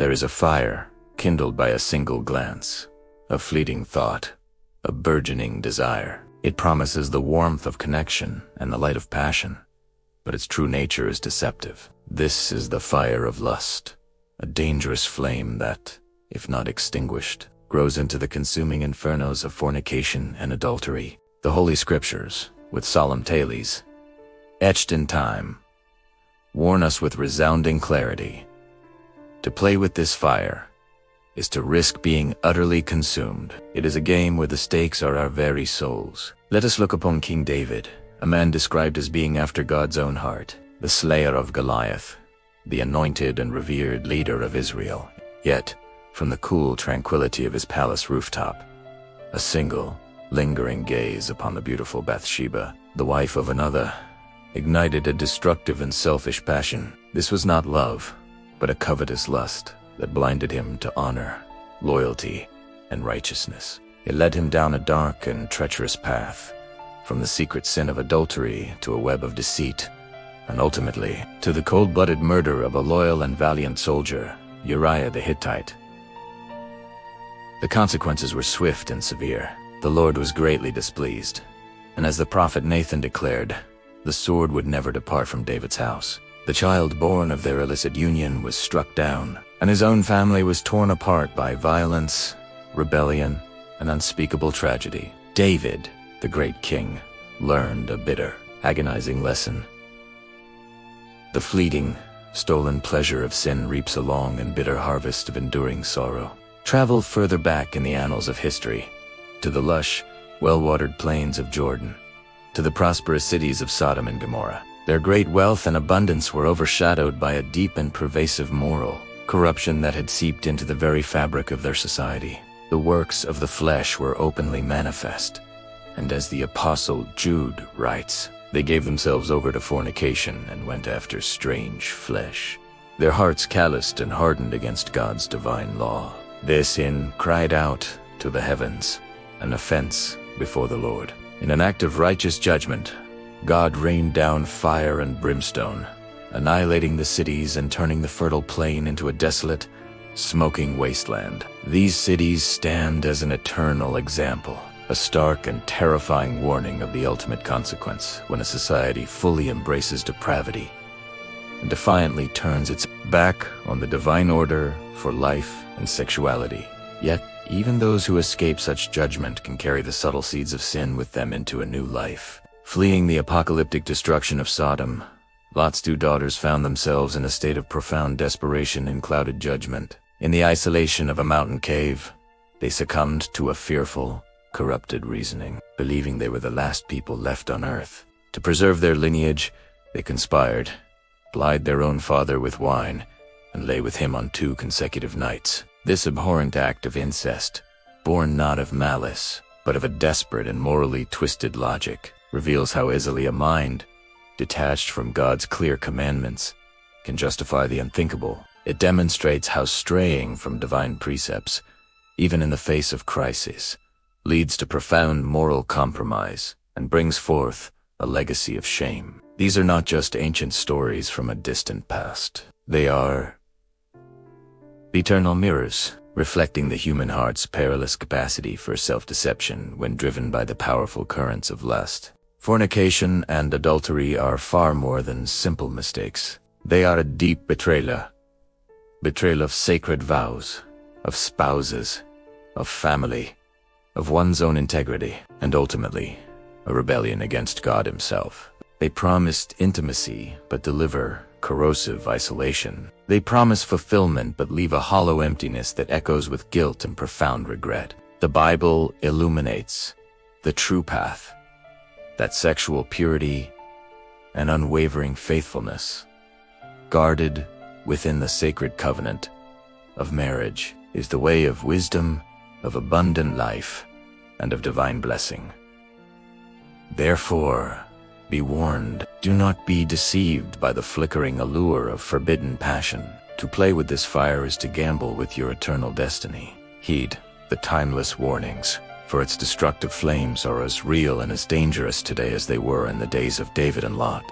There is a fire kindled by a single glance, a fleeting thought, a burgeoning desire. It promises the warmth of connection and the light of passion, but its true nature is deceptive. This is the fire of lust, a dangerous flame that, if not extinguished, grows into the consuming infernos of fornication and adultery. The Holy Scriptures, with solemn tales, etched in time, warn us with resounding clarity. To play with this fire is to risk being utterly consumed. It is a game where the stakes are our very souls. Let us look upon King David, a man described as being after God's own heart, the slayer of Goliath, the anointed and revered leader of Israel. Yet, from the cool tranquility of his palace rooftop, a single, lingering gaze upon the beautiful Bathsheba, the wife of another, ignited a destructive and selfish passion. This was not love, but a covetous lust that blinded him to honor, loyalty, and righteousness. It led him down a dark and treacherous path, from the secret sin of adultery to a web of deceit, and ultimately to the cold-blooded murder of a loyal and valiant soldier, Uriah the Hittite. The consequences were swift and severe. The Lord was greatly displeased, and as the prophet Nathan declared, the sword would never depart from David's house. The child born of their illicit union was struck down, and his own family was torn apart by violence, rebellion, and unspeakable tragedy. David, the great king, learned a bitter, agonizing lesson. The fleeting, stolen pleasure of sin reaps a long and bitter harvest of enduring sorrow. Travel further back in the annals of history, to the lush, well-watered plains of Jordan, to the prosperous cities of Sodom and Gomorrah. Their great wealth and abundance were overshadowed by a deep and pervasive moral corruption that had seeped into the very fabric of their society. The works of the flesh were openly manifest, and as the Apostle Jude writes, they gave themselves over to fornication and went after strange flesh, their hearts calloused and hardened against God's divine law. Their sin cried out to the heavens, an offense before the Lord. In an act of righteous judgment, God rained down fire and brimstone, annihilating the cities and turning the fertile plain into a desolate, smoking wasteland. These cities stand as an eternal example, a stark and terrifying warning of the ultimate consequence when a society fully embraces depravity and defiantly turns its back on the divine order for life and sexuality. Yet, even those who escape such judgment can carry the subtle seeds of sin with them into a new life. Fleeing the apocalyptic destruction of Sodom, Lot's two daughters found themselves in a state of profound desperation and clouded judgment. In the isolation of a mountain cave, they succumbed to a fearful, corrupted reasoning, believing they were the last people left on earth. To preserve their lineage, they conspired, plied their own father with wine, and lay with him on 2 consecutive nights. This abhorrent act of incest, born not of malice, but of a desperate and morally twisted logic, reveals how easily a mind, detached from God's clear commandments, can justify the unthinkable. It demonstrates how straying from divine precepts, even in the face of crisis, leads to profound moral compromise and brings forth a legacy of shame. These are not just ancient stories from a distant past. They are eternal mirrors, reflecting the human heart's perilous capacity for self-deception when driven by the powerful currents of lust. Fornication and adultery are far more than simple mistakes. They are a deep betrayal of sacred vows, of spouses, of family, of one's own integrity, and ultimately, a rebellion against God himself. They promised intimacy, but deliver corrosive isolation. They promise fulfillment, but leave a hollow emptiness that echoes with guilt and profound regret. The Bible illuminates the true path, that sexual purity and unwavering faithfulness, guarded within the sacred covenant of marriage, is the way of wisdom, of abundant life, and of divine blessing. Therefore, be warned, do not be deceived by the flickering allure of forbidden passion. To play with this fire is to gamble with your eternal destiny. Heed the timeless warnings, for its destructive flames are as real and as dangerous today as they were in the days of David and Lot.